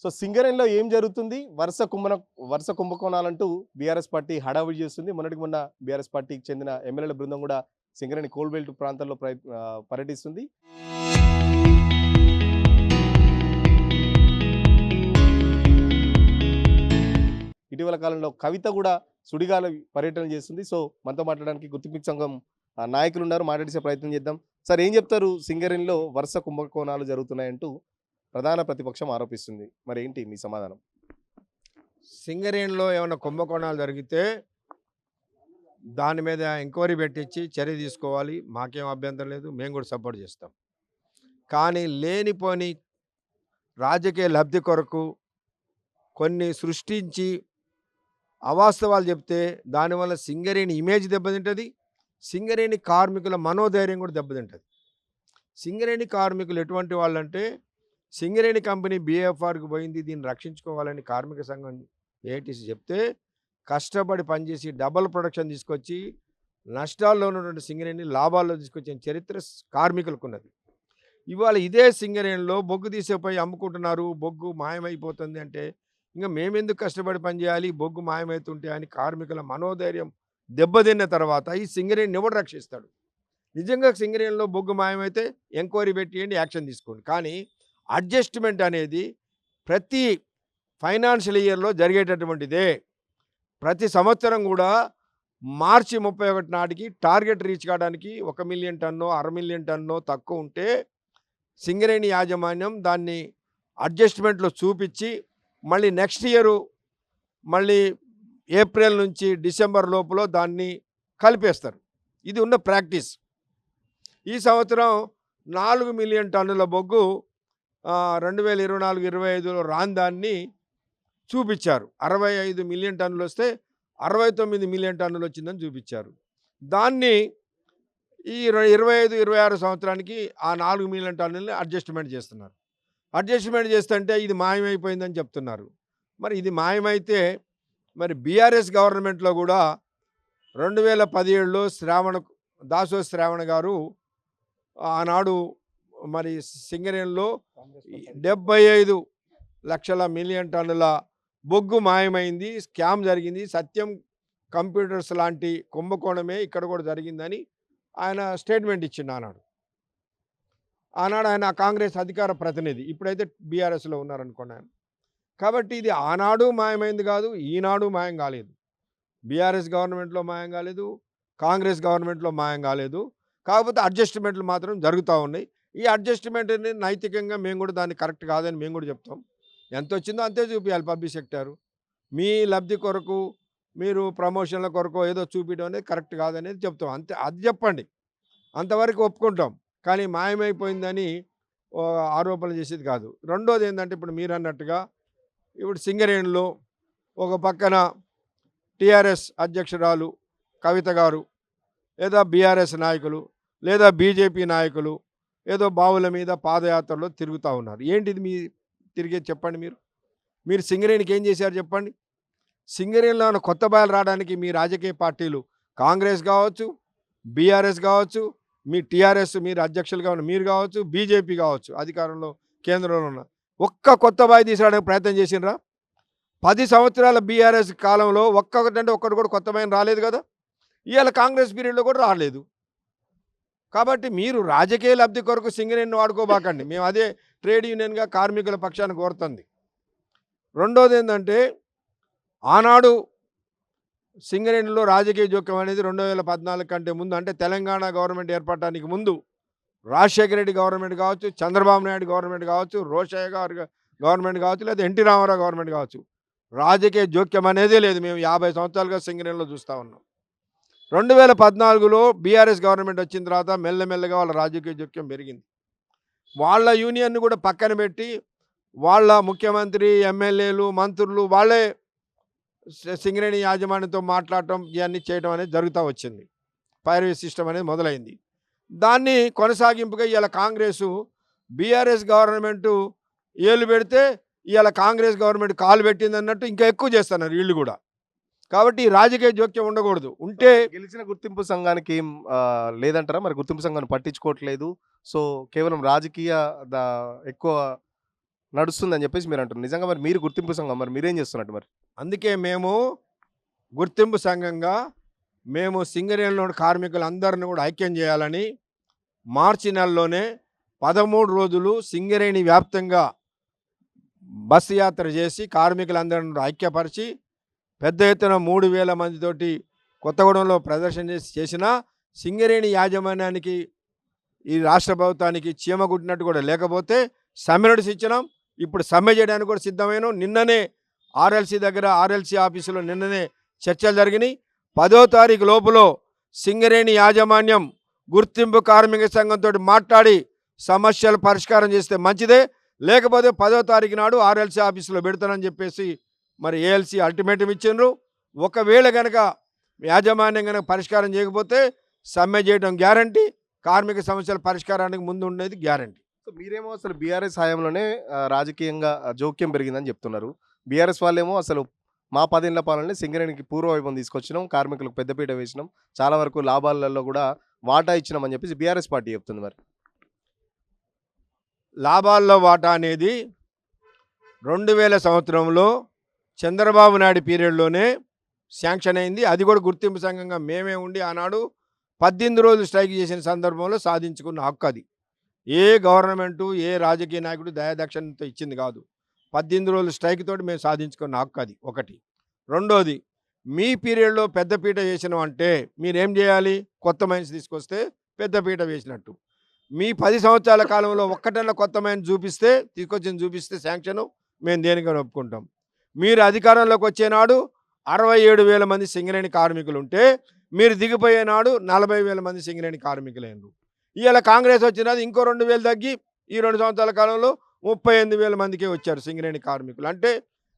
So సింగరేణిలో ఏం జరుగుతుంది? వరుస కుంభకోణాలంటూ బీఆర్ఎస్ పార్టీ హడావిడి చేస్తుంది. మొన్నటికి మొన్న బీఆర్ఎస్ పార్టీకి చెందిన ఎమ్మెల్యేల బృందం కూడా సింగరేణి కోల్ బెల్ట్ ప్రాంతాల్లో పర్యటిస్తుంది. ఇటీవల కాలంలో కవిత కూడా సుడిగాల పర్యటన చేస్తుంది. సో మనతో మాట్లాడడానికి గుర్తింపు సంఘం నాయకులు ఉన్నారు. మాట్లాడే ప్రయత్నం చేద్దాం. సార్ ఏం చెప్తారు? సింగరేణిలో వరుస కుంభకోణాలు జరుగుతున్నాయంటూ ప్రధాన ప్రతిపక్షం ఆరోపిస్తుంది. మరి ఏంటి మీ సమాధానం? సింగరేణిలో ఏమైనా కుంభకోణాలు జరిగితే దాని మీద ఎంక్వైరీ పెట్టించి చర్య తీసుకోవాలి. మాకేం అభ్యంతరం లేదు, మేము కూడా సపోర్ట్ చేస్తాం. కానీ లేనిపోని రాజకీయ లబ్ధి కొరకు కొన్ని సృష్టించి అవాస్తవాలు చెప్తే దానివల్ల సింగరేణి ఇమేజ్ దెబ్బతింటుంది, సింగరేణి కార్మికుల మనోధైర్యం కూడా దెబ్బతింటుంది. సింగరేణి కార్మికులు ఎటువంటి వాళ్ళంటే, సింగరేణి కంపెనీ బీఎఫ్ఆర్కి పోయింది, దీన్ని రక్షించుకోవాలని కార్మిక సంఘం ఏఐటీసీ చెప్తే కష్టపడి పనిచేసి డబల్ ప్రొడక్షన్ తీసుకొచ్చి నష్టాల్లో ఉన్నటువంటి సింగరేణి లాభాల్లో తీసుకొచ్చిన చరిత్ర కార్మికులకు ఉన్నది. ఇవాళ ఇదే సింగరేణిలో బొగ్గు తీసేపోయి అమ్ముకుంటున్నారు, బొగ్గు మాయమైపోతుంది అంటే ఇంకా మేమెందుకు కష్టపడి పనిచేయాలి, బొగ్గు మాయమవుతుంటే అని కార్మికుల మనోధైర్యం దెబ్బతిన్న తర్వాత ఈ సింగరేణిని ఎవడు రక్షిస్తాడు? నిజంగా సింగరేణిలో బొగ్గు మాయమైతే ఎంక్వైరీ పెట్టియండి, యాక్షన్ తీసుకోండి. కానీ అడ్జస్ట్మెంట్ అనేది ప్రతి ఫైనాన్షియల్ ఇయర్లో జరిగేటటువంటిదే. ప్రతి సంవత్సరం కూడా మార్చి 31 నాటికి టార్గెట్ రీచ్ కావడానికి 1 మిలియన్ టన్నో 1/2 మిలియన్ టన్నో తక్కువ ఉంటే సింగరేణి యాజమాన్యం దాన్ని అడ్జస్ట్మెంట్లో చూపించి మళ్ళీ నెక్స్ట్ ఇయరు మళ్ళీ ఏప్రిల్ నుంచి డిసెంబర్ లోపల దాన్ని కలిపేస్తారు. ఇది ఉన్న ప్రాక్టీస్. ఈ సంవత్సరం 4 మిలియన్ టన్నుల బొగ్గు 2024-25లో రాని దాన్ని చూపించారు. 65 మిలియన్ టన్నులు వస్తే 69 మిలియన్ టన్నులు వచ్చిందని చూపించారు. దాన్ని ఈ 25-26 సంవత్సరానికి ఆ 4 మిలియన్ టన్నులని అడ్జస్ట్మెంట్ చేస్తున్నారు. అడ్జస్ట్మెంట్ చేస్తుంటే ఇది మాయమైపోయిందని చెప్తున్నారు. మరి ఇది మాయమైతే మరి బీఆర్ఎస్ గవర్నమెంట్లో కూడా 2017లో దాసో శ్రావణ గారు ఆనాడు మరి సింగరేణిలో 75 లక్షల మిలియన్ టన్నుల బొగ్గు మాయమైంది, స్కామ్ జరిగింది, సత్యం కంప్యూటర్స్ లాంటి కుంభకోణమే ఇక్కడ కూడా జరిగిందని ఆయన స్టేట్మెంట్ ఇచ్చిండు. ఆనాడు ఆయన కాంగ్రెస్ అధికార ప్రతినిధి, ఇప్పుడైతే బీఆర్ఎస్లో ఉన్నారనుకోండి ఆయన. కాబట్టి ఇది ఆనాడు మాయమైంది కాదు, ఈనాడు మాయం కాలేదు. బీఆర్ఎస్ గవర్నమెంట్లో మాయం కాలేదు, కాంగ్రెస్ గవర్నమెంట్లో మాయం కాలేదు. కాకపోతే అడ్జస్ట్మెంట్లు మాత్రం జరుగుతూ ఉన్నాయి. ఈ అడ్జస్ట్మెంట్ని నైతికంగా మేము కూడా దాన్ని కరెక్ట్ కాదని మేము కూడా చెప్తాం. ఎంత వచ్చిందో అంతే చూపించాలి పబ్లిక్ సెక్టారు. మీ లబ్ధి కొరకు మీరు ప్రమోషన్ల కొరకు ఏదో చూపించడం అనేది కరెక్ట్ కాదనేది చెప్తాం. అంతే, అది చెప్పండి, అంతవరకు ఒప్పుకుంటాం. కానీ మాయమైపోయిందని ఆరోపణలు చేసేది కాదు. రెండోది ఏంటంటే, ఇప్పుడు మీరు అన్నట్టుగా ఇప్పుడు సింగరేణిలో ఒక పక్కన టీఆర్ఎస్ అధ్యక్షురాలు కవిత గారు, లేదా బీఆర్ఎస్ నాయకులు, లేదా బీజేపీ నాయకులు ఏదో బావుల మీద పాదయాత్రలో తిరుగుతూ ఉన్నారు. ఏంటిది మీ తిరిగేది చెప్పండి. మీరు సింగరేణికి ఏం చేశారు చెప్పండి? సింగరేణిలో కొత్త బాయలు రావడానికి మీ రాజకీయ పార్టీలు కాంగ్రెస్ కావచ్చు, బీఆర్ఎస్ కావచ్చు, మీ టీఆర్ఎస్ మీరు అధ్యక్షులుగా ఉన్న మీరు కావచ్చు, బీజేపీ కావచ్చు, అధికారంలో కేంద్రంలో ఉన్న ఒక్క కొత్త బావి తీసుకురావడానికి ప్రయత్నం చేసినరా? 10 సంవత్సరాల బీఆర్ఎస్ కాలంలో ఒక్కటి కూడా కొత్త బావి రాలేదు కదా. ఇవాళ కాంగ్రెస్ పీరియడ్లో కూడా రాలేదు. కాబట్టి మీరు రాజకీయ లబ్ధి కొరకు సింగరేణిని వాడుకోబాకండి. మేము అదే ట్రేడ్ యూనియన్గా కార్మికుల పక్షాన్ని కోరుతుంది. రెండోది ఏంటంటే, ఆనాడు సింగరేణిలో రాజకీయ జోక్యం అనేది 2014 కంటే ముందు, అంటే తెలంగాణ గవర్నమెంట్ ఏర్పడటానికి ముందు రాజశేఖర రెడ్డి గవర్నమెంట్ కావచ్చు, చంద్రబాబు నాయుడు గవర్నమెంట్ కావచ్చు, రోషయ్య గారు గవర్నమెంట్ కావచ్చు, లేదా ఎన్టీ రామారావు గవర్నమెంట్ కావచ్చు, రాజకీయ జోక్యం అనేదే లేదు. మేము 50 సంవత్సరాలుగా సింగరేణిలో చూస్తూ ఉన్నాం. 2014లో బీఆర్ఎస్ గవర్నమెంట్ వచ్చిన తర్వాత మెల్లమెల్లగా వాళ్ళ రాజకీయ జోక్యం పెరిగింది. వాళ్ళ యూనియన్ను కూడా పక్కన పెట్టి వాళ్ళ ముఖ్యమంత్రి, ఎమ్మెల్యేలు, మంత్రులు వాళ్ళే సింగరేణి యాజమాన్యంతో మాట్లాడటం, ఇవన్నీ చేయడం అనేది జరుగుతూ వచ్చింది. పైరవీ సిస్టమ్ అనేది మొదలైంది. దాన్ని కొనసాగింపుగా ఇవాళ కాంగ్రెసు బీఆర్ఎస్ గవర్నమెంటు ఏళ్ళు పెడితే ఇవాళ కాంగ్రెస్ గవర్నమెంట్ కాలు పెట్టింది అన్నట్టు ఇంకా ఎక్కువ చేస్తున్నారు వీళ్ళు కూడా. కాబట్టి రాజకీయ జోక్యం ఉండకూడదు. ఉంటే గెలిచిన గుర్తింపు సంఘానికి ఏం లేదంటారా? మరి గుర్తింపు సంఘాన్ని పట్టించుకోవట్లేదు. సో కేవలం రాజకీయ ఎక్కువ నడుస్తుందని చెప్పేసి మీరు అంటారు. నిజంగా మరి మీరు గుర్తింపు సంఘం మరి మీరేం చేస్తున్నట్టు మరి? అందుకే మేము గుర్తింపు సంఘంగా మేము సింగరేణిలోని కార్మికులందరిని కూడా ఐక్యం చేయాలని మార్చి నెలలోనే 13 రోజులు సింగరేణి వ్యాప్తంగా బస్సు యాత్ర చేసి కార్మికులందరిని కూడా ఐక్యపరిచి పెద్ద ఎత్తున 3,000 మందితోటి కొత్తగూడెంలో ప్రదర్శన చేసిన సింగరేణి యాజమాన్యానికి ఈ రాష్ట్ర ప్రభుత్వానికి చీమ కుట్టినట్టు కూడా లేకపోతే సమ్మె నోటీస్ ఇచ్చినాం. ఇప్పుడు సమ్మె చేయడానికి కూడా సిద్ధమైనాం. నిన్ననే ఆర్ఎల్సీ ఆఫీసులో నిన్ననే చర్చలు జరిగినాయి. 10వ తారీఖు లోపులో సింగరేణి యాజమాన్యం గుర్తింపు కార్మిక సంఘంతో మాట్లాడి సమస్యలు పరిష్కారం చేస్తే మంచిదే, లేకపోతే 10వ తారీఖు నాడు ఆర్ఎల్సీ ఆఫీసులో పెడతానని చెప్పేసి మరి ఏఎల్సీ అల్టిమేటం ఇచ్చిండ్రు. ఒకవేళ కనుక యాజమాన్యం కనుక పరిష్కారం చేయకపోతే సమ్మె చేయడం గ్యారంటీ, కార్మిక సమస్యల పరిష్కారానికి ముందు ఉండేది గ్యారంటీ. సో మీరేమో అసలు బీఆర్ఎస్ హయాంలోనే రాజకీయంగా జోక్యం పెరిగిందని చెప్తున్నారు. బీఆర్ఎస్ వాళ్ళేమో అసలు మా 10 ఏళ్ల పాలనలో సింగరేణికి పూర్వవైభవం తీసుకొచ్చినాం, కార్మికులకు పెద్దపీట వేసినాం, చాలా వరకు లాభాలలో కూడా వాటా ఇచ్చినామని చెప్పేసి బీఆర్ఎస్ పార్టీ చెప్తుంది. మరి లాభాల్లో వాటా అనేది 2000 సంవత్సరంలో చంద్రబాబు నాయుడు పీరియడ్లోనే శాంక్షన్ అయింది. అది కూడా గుర్తింపు సంఘంగా మేమే ఉండి ఆనాడు 18 రోజులు స్ట్రైక్ చేసిన సందర్భంలో సాధించుకున్న హక్కు అది. ఏ గవర్నమెంటు ఏ రాజకీయ నాయకుడు దయాదక్షిణతో ఇచ్చింది కాదు. 18 రోజులు స్ట్రైక్ తోటి మేము సాధించుకున్న హక్కు అది ఒకటి. రెండోది, మీ పీరియడ్లో పెద్దపీట వేసినాం అంటే మీరేం చేయాలి? కొత్త మైన్స్ తీసుకొస్తే పెద్దపీట వేసినట్టు. మీ 10 సంవత్సరాల కాలంలో ఒక్కటన్నా కొత్త మైన్ చూపిస్తే శాంక్షను మేము దేనికైనా ఒప్పుకుంటాం. మీరు అధికారంలోకి వచ్చేనాడు 67,000 మంది సింగరేణి కార్మికులు ఉంటే మీరు దిగిపోయే నాడు 40,000 మంది సింగరేణి కార్మికులైనరు. ఇవాళ కాంగ్రెస్ వచ్చినది ఇంకో 2,000 తగ్గి ఈ 2 సంవత్సరాల కాలంలో 38,000 మందికే వచ్చారు సింగరేణి కార్మికులు. అంటే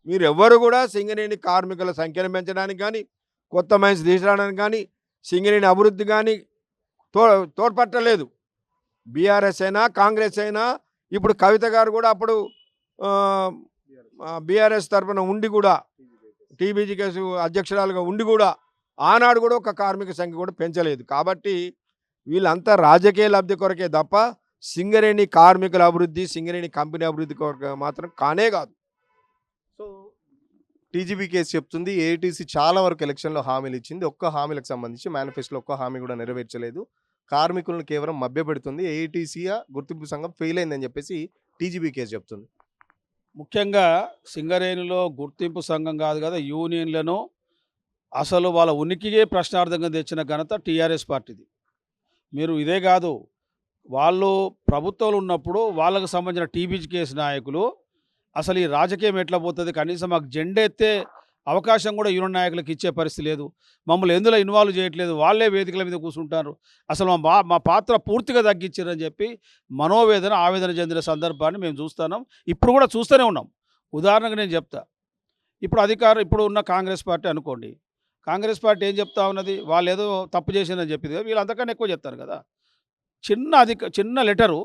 మీరు ఎవ్వరు కూడా సింగరేణి కార్మికుల సంఖ్యను పెంచడానికి కానీ, కొత్త మైన్స్ తీసుకురావడానికి కానీ, సింగరేణి అభివృద్ధి కానీ తోడ్పట్టలేదు. బీఆర్ఎస్ అయినా కాంగ్రెస్ అయినా, ఇప్పుడు కవిత గారు కూడా అప్పుడు బీఆర్ఎస్ తరఫున ఉండి కూడా టీబీజీ కేసు అధ్యక్షురాలుగా ఉండి కూడా ఆనాడు కూడా ఒక కార్మిక సంఖ్య కూడా పెంచలేదు. కాబట్టి వీళ్ళంతా రాజకీయ లబ్ధి కొరకే తప్ప సింగరేణి కార్మికుల అభివృద్ధి, సింగరేణి కంపెనీ అభివృద్ధి కొరకు మాత్రం కానే కాదు. సో టీజీబీ కేసు చెప్తుంది ఏఐటీసీ చాలా వరకు ఎలక్షన్లో హామీలు ఇచ్చింది, ఒక్క హామీలకు సంబంధించి మేనిఫెస్టోలో ఒక్క హామీ కూడా నెరవేర్చలేదు, కార్మికులను కేవలం మభ్యపెడుతుంది, ఏఐటీసీ గుర్తింపు సంఘం ఫెయిల్ అయిందని చెప్పేసి టీజీబీ కేసు చెప్తుంది. ముఖ్యంగా సింగరేణిలో గుర్తింపు సంఘం కాదు కదా, యూనియన్లను అసలు వాళ్ళ ఉనికియే ప్రశ్నార్థంగా తెచ్చిన ఘనత టీఆర్ఎస్ పార్టీది. మీరు ఇదే కాదు, వాళ్ళు ప్రభుత్వంలో ఉన్నప్పుడు వాళ్ళకు సంబంధించిన టీబీజీ కేసు నాయకులు అసలు ఈ రాజకీయం ఎట్లా పోతుంది, కనీసం మాకు జెండా ఎత్తే అవకాశం కూడా యూనియన్ నాయకులకు ఇచ్చే పరిస్థితి లేదు, మమ్మల్ని ఎందులో ఇన్వాల్వ్ చేయట్లేదు, వాళ్ళే వేదికల మీద కూర్చుంటారు, అసలు మా పాత్ర పూర్తిగా తగ్గించారని చెప్పి ఆవేదన చెందిన సందర్భాన్ని మేము చూస్తున్నాం, ఇప్పుడు కూడా చూస్తూనే ఉన్నాం. ఉదాహరణకు నేను చెప్తా, ఇప్పుడు ఉన్న కాంగ్రెస్ పార్టీ అనుకోండి, కాంగ్రెస్ పార్టీ ఏం చెప్తా ఉన్నది, వాళ్ళు ఏదో తప్పు చేసిందని చెప్పింది కదా, వీళ్ళు అంతకన్నా ఎక్కువ చెప్తారు కదా. చిన్న లెటరు,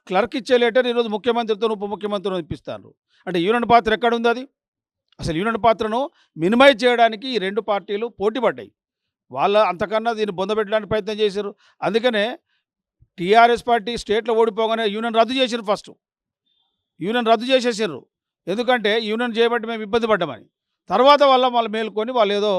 క్లర్క్ ఇచ్చే లెటర్ ఈరోజు ముఖ్యమంత్రితో ఉప ముఖ్యమంత్రితో ఇప్పిస్తారు. అంటే యూనియన్ పాత్ర ఎక్కడ ఉంది? అది అసలు యూనియన్ పాత్రను మినిమైజ్ చేయడానికి ఈ రెండు పార్టీలు పోటీ పడ్డాయి. వాళ్ళ అంతకన్నా దీన్ని బొందబెట్టడానికి ప్రయత్నం చేశారు. అందుకనే టీఆర్ఎస్ పార్టీ స్టేట్లో ఓడిపోగానే యూనియన్ రద్దు చేశారు. ఫస్ట్ యూనియన్ రద్దు చేసేసారు, ఎందుకంటే యూనియన్ చేయబట్టి మేము ఇబ్బంది పడ్డామని. తర్వాత వాళ్ళు మేల్కొని వాళ్ళు ఏదో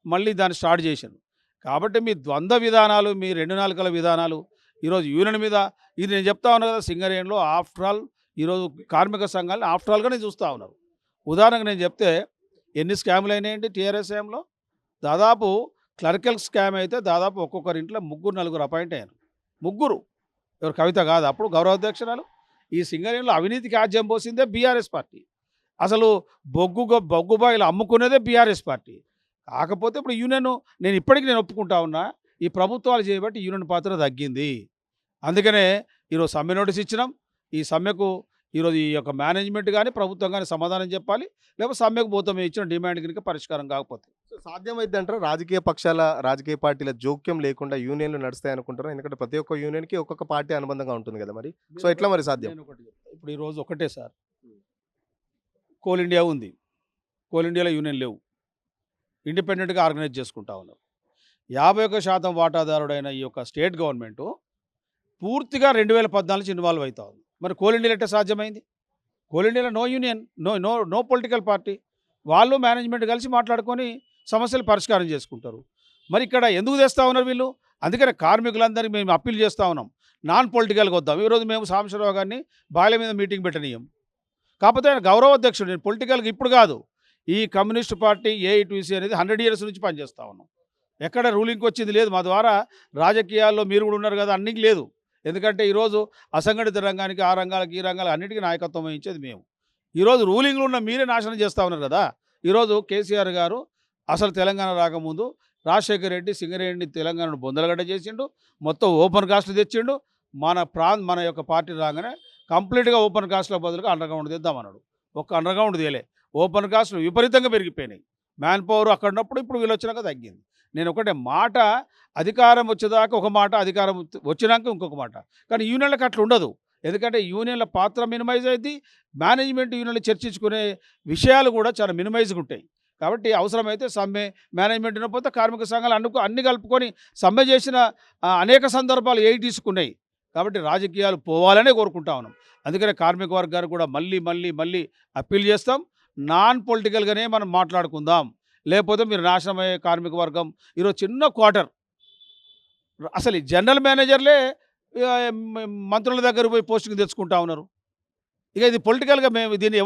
మళ్ళీ దాన్ని స్టార్ట్ చేశారు. కాబట్టి మీ ద్వంద్వ విధానాలు, మీ 2 నాలుకల విధానాలు ఈరోజు యూనియన్ మీద, ఇది నేను చెప్తా ఉన్నాను కదా, సింగరేణిలో ఆఫ్టర్ ఆల్ ఈరోజు కార్మిక సంఘాలను ఆఫ్టర్ ఆల్గానే చూస్తూ ఉన్నారు. ఉదాహరణకు నేను చెప్తే ఎన్ని స్కాములు అయినాయండి టీఆర్ఎస్ స్కామ్లో. దాదాపు క్లరికల్ స్కామ్ అయితే దాదాపు ఒక్కొక్కరి ఇంట్లో 3-4 అపాయింట్ అయ్యారు. 3 ఎవరు? కవిత కాదు, అప్పుడు గౌరవాధ్యక్షురాలు. ఈ సింగరేణిలో అవినీతికి ఆజ్యం పోసిందే బీఆర్ఎస్ పార్టీ. అసలు బొగ్గుబాయిలు అమ్ముకునేదే బీఆర్ఎస్ పార్టీ. కాకపోతే ఇప్పుడు యూనియన్, నేను ఒప్పుకుంటా ఉన్నా, ఈ ప్రభుత్వాలు చేయబట్టి యూనియన్ పాత్ర తగ్గింది. అందుకనే ఈరోజు సమ్మె నోటీస్ ఇచ్చినాం. ఈ సమ్మెకు ఈరోజు ఈ యొక్క మేనేజ్మెంట్ కానీ ప్రభుత్వం కానీ సమాధానం చెప్పాలి, లేకపోతే సమ్మెకు పోతాం ఇచ్చిన డిమాండ్ కనుక పరిష్కారం కాకపోతే. సాధ్యమైంది అంటారా? రాజకీయ పార్టీల జోక్యం లేకుండా యూనియన్లు నడుస్తాయి అనుకుంటారు? ఎందుకంటే ప్రతి ఒక్క యూనియన్కి ఒక్కొక్క పార్టీ అనుబంధంగా ఉంటుంది కదా, మరి సో ఎట్లా మరి సాధ్యం? ఇప్పుడు ఈరోజు ఒకటే సార్, కోల్ ఇండియా ఉంది, కోల్ ఇండియాలో యూనియన్ లేవు, ఇండిపెండెంట్గా ఆర్గనైజ్ చేసుకుంటా ఉన్నారు. 51% వాటాదారుడైన ఈ యొక్క స్టేట్ గవర్నమెంటు పూర్తిగా 2014 నుంచి ఇన్వాల్వ్ అవుతా ఉంది. మరి కోల్ ఇండియా ఎట్లా సాధ్యమైంది? కోల్ ఇండియాలో no union, no no no political party. వాళ్ళు మేనేజ్మెంట్ కలిసి మాట్లాడుకొని సమస్యలు పరిష్కారం చేసుకుంటారు. మరి ఇక్కడ ఎందుకు తెస్తా ఉన్నారు వీళ్ళు? అందుకనే కార్మికులందరికీ మేము అప్పీల్ చేస్తూ ఉన్నాం, నాన్ పొలిటికల్గా వద్దాం. ఈరోజు మేము సాంబశివరావు గారిని బాయిల మీద మీటింగ్ పెట్టనీయం. కాకపోతే ఆయన గౌరవ అధ్యక్షుడు, నేను పొలిటికల్గా ఇప్పుడు కాదు. ఈ కమ్యూనిస్ట్ పార్టీ ఏఐటీసీ అనేది 100 years నుంచి పనిచేస్తూ ఉన్నాం. ఎక్కడ రూలింగ్కి వచ్చింది లేదు. మా ద్వారా రాజకీయాల్లో మీరు కూడా ఉన్నారు కదా, అన్నికి లేదు. ఎందుకంటే ఈరోజు అసంఘటిత రంగానికి, ఆ రంగాలకి, ఈ రంగాలకు అన్నిటికీ నాయకత్వం వహించేది మేము. ఈరోజు రూలింగ్లో ఉన్న మీరే నాశనం చేస్తూ ఉన్నారు కదా. ఈరోజు కేసీఆర్ గారు అసలు తెలంగాణ రాకముందు రాజశేఖర్ రెడ్డి సింగరేణి తెలంగాణను బొందలగడ్డ చేసిండు, మొత్తం ఓపెన్ కాస్ట్లు తెచ్చిండు. మన యొక్క పార్టీ రాగానే కంప్లీట్గా ఓపెన్ కాస్ట్ల బదులుగా అండర్ గ్రౌండ్ తెద్దామన్నాడు. ఒక్క అండర్ గ్రౌండ్ తేలే, ఓపెన్ కాస్ట్లు విపరీతంగా పెరిగిపోయినాయి. మ్యాన్ పవర్ అక్కడ ఉన్నప్పుడు ఇప్పుడు వీళ్ళు వచ్చినాక తగ్గింది. నేను ఒకటే మాట, అధికారం వచ్చేదాకా ఒక మాట, అధికారం వచ్చినాక ఇంకొక మాట. కానీ యూనియన్లకు అట్లా ఉండదు. ఎందుకంటే యూనియన్ల పాత్ర మినిమైజ్ అయింది, మేనేజ్మెంట్ యూనియన్లు చర్చించుకునే విషయాలు కూడా చాలా మినిమైజ్గా ఉంటాయి. కాబట్టి అవసరమైతే సమ్మె, మేనేజ్మెంట్ వినకపోతే కార్మిక సంఘాలు అన్ని కలుపుకొని సమ్మె చేసిన అనేక సందర్భాలు తీసుకున్నాయి. కాబట్టి రాజకీయాలు పోవాలనే కోరుకుంటా ఉన్నాం. అందుకనే కార్మిక వర్గానికి కూడా మళ్ళీ అప్పీల్ చేస్తాం, నాన్ పొలిటికల్గానే మనం మాట్లాడుకుందాం. లేకపోతే మీరు నాశనమయ్యే కార్మిక వర్గం. ఈరోజు చిన్న క్వార్టర్, అసలు ఈ జనరల్ మేనేజర్లే మంత్రుల దగ్గర పోయి పోస్టింగ్ తెచ్చుకుంటా ఉన్నారు. ఇక ఇది పొలిటికల్గా మేము దీన్ని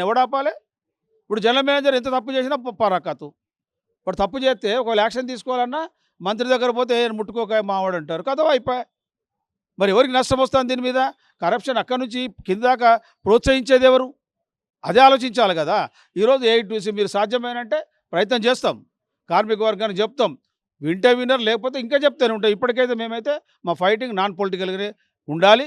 ఎవడు ఆపాలి? ఇప్పుడు జనరల్ మేనేజర్ ఎంత తప్పు చేసినా పరాకాతు. ఇప్పుడు తప్పు చేస్తే ఒకవేళ యాక్షన్ తీసుకోవాలన్నా మంత్రి దగ్గర పోతే ముట్టుకోక మావాడు అంటారు కదా, అయిపోయి. మరి ఎవరికి నష్టం వస్తుంది దీని మీద? కరప్షన్ అక్కడి నుంచి కింద దాకా ప్రోత్సహించేది ఎవరు? అదే ఆలోచించాలి కదా. ఈరోజు ఏఐటీసీ మీరు సాధ్యమేనంటే ప్రయత్నం చేస్తాం, కార్మిక వర్గాన్ని చెప్తాం, వింటే విన్నర్, లేకపోతే ఇంకా చెప్తూనే ఉంటాం. ఇప్పటికైతే మేమైతే మా ఫైటింగ్ నాన్ పొలిటికల్గానే ఉండాలి,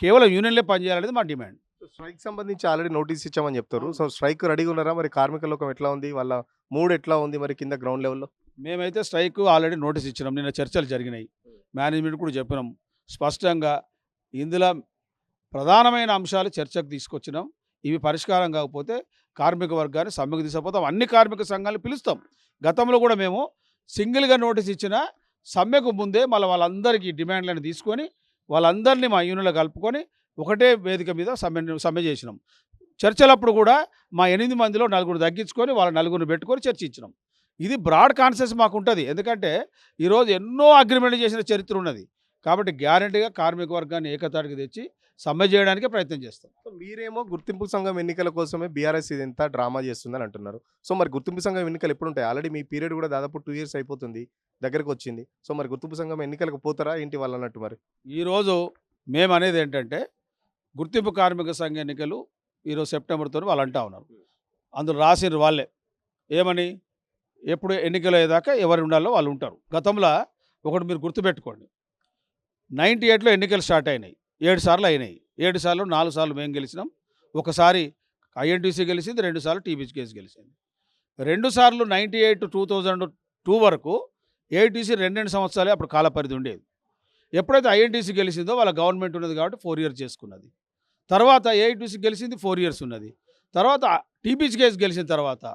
కేవలం యూనియన్లే పనిచేయాలనేది మా డిమాండ్. స్ట్రైక్ సంబంధించి ఆల్రెడీ నోటీస్ ఇచ్చామని చెప్తారు. సో స్ట్రైక్ రెడీగా ఉన్నారా? మరి కార్మిక లోకం ఎట్లా ఉంది, వాళ్ళ మూడ్ ఎట్లా ఉంది మరి కింద గ్రౌండ్ లెవెల్లో? మేమైతే స్ట్రైక్ ఆల్రెడీ నోటీస్ ఇచ్చినాం. నిన్న చర్చలు జరిగినాయి, మేనేజ్మెంట్ కూడా చెప్పినాం స్పష్టంగా. ఇందులో ప్రధానమైన అంశాలు చర్చకు తీసుకొచ్చినాం. ఇవి పరిష్కారం కాకపోతే కార్మిక వర్గాన్ని సమ్మెకు తీసుకుపోతాం, అన్ని కార్మిక సంఘాలు పిలుస్తాం. గతంలో కూడా మేము సింగిల్గా నోటీస్ ఇచ్చిన సమ్మెకు ముందే వాళ్ళందరికీ డిమాండ్లను తీసుకొని వాళ్ళందరినీ మా యూనియన్లో కలుపుకొని ఒకటే వేదిక మీద సమ్మె చేసినాం. చర్చలప్పుడు కూడా మా 8 మందిలో 4 తగ్గించుకొని వాళ్ళ 4 పెట్టుకొని చర్చించినాం. ఇది బ్రాడ్ కాన్సెన్స్ మాకు ఉంటుంది. ఎందుకంటే ఈరోజు ఎన్నో అగ్రిమెంట్లు చేసిన చరిత్ర ఉన్నది. కాబట్టి గ్యారంటీగా కార్మిక వర్గాన్ని ఏకతాటికి తెచ్చి సమ్మె చేయడానికే ప్రయత్నం చేస్తాం. సో మీరేమో గుర్తింపు సంఘం ఎన్నికల కోసమే బీఆర్ఎస్ ఇదంతా డ్రామా చేస్తుందని అంటున్నారు. సో మరి గుర్తింపు సంఘం ఎన్నికలు ఎప్పుడు ఉంటాయి? ఆల్రెడీ మీ పీరియడ్ కూడా దాదాపు 2 years అయిపోతుంది, దగ్గరకు వచ్చింది. సో మరి గుర్తింపు సంఘం ఎన్నికలకు పోతారా ఏంటి వాళ్ళు అన్నట్టు? మరి ఈరోజు మేము అనేది ఏంటంటే గుర్తింపు కార్మిక సంఘ ఎన్నికలు ఈరోజు సెప్టెంబర్తో వాళ్ళు అంటా ఉన్నారు. అందులో రాసినారు వాళ్ళే ఏమని, ఎప్పుడు ఎన్నికలు అయ్యేదాకా ఎవరు ఉండాలో వాళ్ళు ఉంటారు. గతంలో ఒకటి మీరు గుర్తుపెట్టుకోండి, 98లో ఎన్నికలు స్టార్ట్ అయినాయి, 7 సార్లు అయినాయి. 7 సార్లు 4 సార్లు మేము గెలిచినాం. ఒకసారి ఐఎన్టీసీ గెలిచింది, 2 సార్లు టీబీజీకేఎస్ గెలిచింది. 2 సార్లు 98 to 2002 వరకు ఏఐటీసీ 2 సంవత్సరాలే అప్పుడు కాల పరిధి ఉండేది. ఎప్పుడైతే ఐఎన్టీసీ గెలిచిందో వాళ్ళ గవర్నమెంట్ ఉన్నది కాబట్టి 4 years చేసుకున్నది. తర్వాత ఏఐటీసీ గెలిచింది 4 years ఉన్నది. తర్వాత టీబీజీకేఎస్ గెలిచిన తర్వాత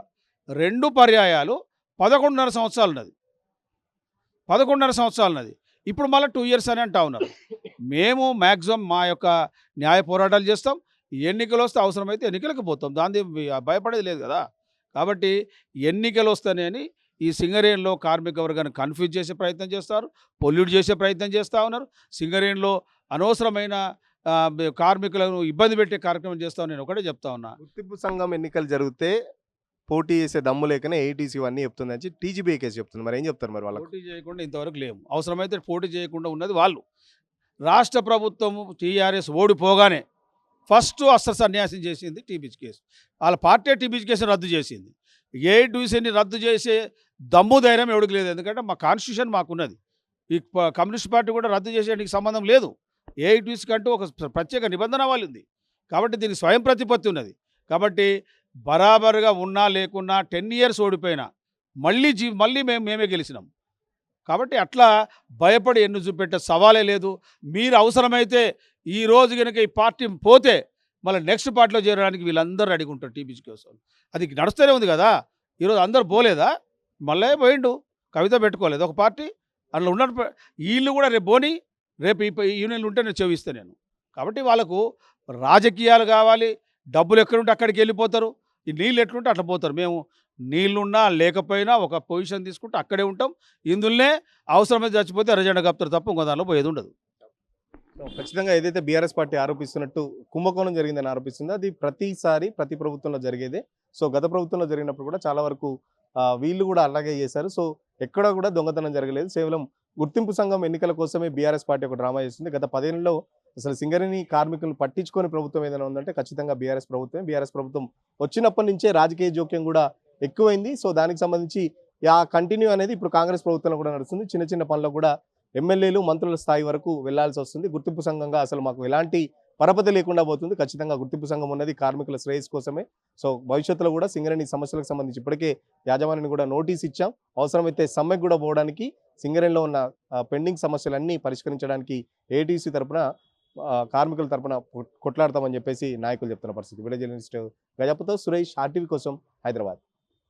2 పర్యాయాలు 11.5 సంవత్సరాలు ఉన్నది. 11.5 సంవత్సరాలు ఉన్నది. ఇప్పుడు మళ్ళీ 2 years అని అంటా ఉన్నారు. మేము మ్యాక్సిమం మా యొక్క న్యాయ పోరాటాలు చేస్తాం. ఎన్నికలు వస్తే అవసరమైతే ఎన్నికలకు పోతాం, దాని భయపడేది లేదు కదా. కాబట్టి ఎన్నికలు వస్తాయని ఈ సింగరేణిలో కార్మిక వర్గాన్ని కన్ఫ్యూజ్ చేసే ప్రయత్నం చేస్తారు, పొల్యూట్ చేసే ప్రయత్నం చేస్తూ ఉన్నారు. సింగరేణిలో అనవసరమైన కార్మికులను ఇబ్బంది పెట్టే కార్యక్రమం చేస్తామని నేను ఒకటే చెప్తా ఉన్నా. గుర్తింపు సంఘం ఎన్నికలు జరిగితే పోటీ చేసే దమ్ము లేకనే ఏఐటీసీ ఇవన్నీ చెప్తుంది అని టీజీబీ కేసు చెప్తుంది. మరి ఏం చెప్తారు మరి వాళ్ళకి? పోటీ చేయకుండా ఇంతవరకు లేము. అవసరమైతే పోటీ చేయకుండా ఉన్నది వాళ్ళు. రాష్ట్ర ప్రభుత్వం టీఆర్ఎస్ ఓడిపోగానే ఫస్ట్ అస్త్ర సన్యాసం చేసింది టీబీజీకేఎస్. వాళ్ళ పార్టీ టీబీజీకేఎస్ని రద్దు చేసింది. ఏఐటీసీని రద్దు చేసే దమ్ము ధైర్యం ఎవరికి లేదు. ఎందుకంటే మా కాన్స్టిట్యూషన్ మాకున్నది. ఈ కమ్యూనిస్ట్ పార్టీ కూడా రద్దు చేసేందుకు సంబంధం లేదు. ఏఐటీసీకి అంటూ ఒక ప్రత్యేక నిబంధన వాళ్ళు ఉంది. కాబట్టి దీనికి స్వయం ప్రతిపత్తి ఉన్నది. కాబట్టి బరాబరుగా ఉన్నా లేకున్నా 10 years ఓడిపోయినా మళ్ళీ మేమే గెలిచినాం. కాబట్టి అట్లా భయపడి ఎన్ను చూపెట్టే సవాలే లేదు. మీరు అవసరమైతే ఈరోజు కనుక ఈ పార్టీ పోతే మళ్ళీ నెక్స్ట్ పార్టీలో చేరడానికి వీళ్ళందరూ రెడీగా ఉంటారు. టీబీజీ కోసం అది నడుస్తూనే ఉంది కదా. ఈరోజు అందరు పోలేదా? మళ్ళీ పోయిండు, కవిత పెట్టుకోలేదు ఒక పార్టీ అందులో ఉన్న వీళ్ళు కూడా రేపు పోని, రేపు ఈ యూనియన్లు ఉంటే నేను చెవిస్తాను నేను. కాబట్టి వాళ్ళకు రాజకీయాలు కావాలి, డబ్బులు ఎక్కడుంటే అక్కడికి వెళ్ళిపోతారు, ఈ నీళ్ళు ఎట్లుంటే అట్లా పోతారు. మేము నీళ్ళున్నా లేకపోయినా ఒక పొజిషన్ తీసుకుంటే అక్కడే ఉంటాం. ఇందులోనే అవసరమైతే చచ్చిపోతే ఎర్రజెండా కప్తారు తప్ప ఇంకో దానిలో పోయేది ఉండదు. సో, ఖచ్చితంగా ఏదైతే బీఆర్ఎస్ పార్టీ ఆరోపిస్తున్నట్టు కుంభకోణం జరిగిందని ఆరోపిస్తుందో అది ప్రతిసారి ప్రతి ప్రభుత్వంలో జరిగేదే. సో గత ప్రభుత్వంలో జరిగినప్పుడు కూడా చాలా వరకు వీళ్ళు కూడా అలాగే చేశారు. సో ఎక్కడ కూడా దొంగతనం జరగలేదు. కేవలం గుర్తింపు సంఘం ఎన్నికల కోసమే బీఆర్ఎస్ పార్టీ ఒక డ్రామా చేస్తుంది. గత 10 ఏళ్లలో అసలు సింగరేణి కార్మికులను పట్టించుకొని ప్రభుత్వం ఏదైనా ఉందంటే ఖచ్చితంగా బీఆర్ఎస్ ప్రభుత్వమే. బీఆర్ఎస్ ప్రభుత్వం వచ్చినప్పటి నుంచే రాజకీయ జోక్యం కూడా ఎక్కువైంది. సో దానికి సంబంధించి కంటిన్యూ అనేది ఇప్పుడు కాంగ్రెస్ ప్రభుత్వంలో కూడా నడుస్తుంది. చిన్న చిన్న పనులకు కూడా ఎమ్మెల్యేలు మంత్రుల స్థాయి వరకు వెళ్లాల్సి వస్తుంది. గుర్తింపు సంఘంగా అసలు మాకు ఎలాంటి పరపతి లేకుండా పోతుంది. ఖచ్చితంగా గుర్తింపు సంఘం ఉన్నది కార్మికుల శ్రేయస్ కోసమే. సో భవిష్యత్తులో కూడా సింగరేణి సమస్యలకు సంబంధించి ఇప్పటికే యాజమాన్యాన్ని కూడా నోటీస్ ఇచ్చాం. అవసరమైతే సమ్మెకు కూడా పోవడానికి సింగరేణిలో ఉన్న పెండింగ్ సమస్యలన్నీ పరిష్కరించడానికి ఏటీసీ తరపున కార్మికుల తరపున కొట్లాడతామని చెప్పేసి నాయకులు చెప్తున్న పరిస్థితి. వీడియో జర్నలిస్ట్ గజపతో సురేష్, ఆర్టీవీ కోసం, హైదరాబాద్.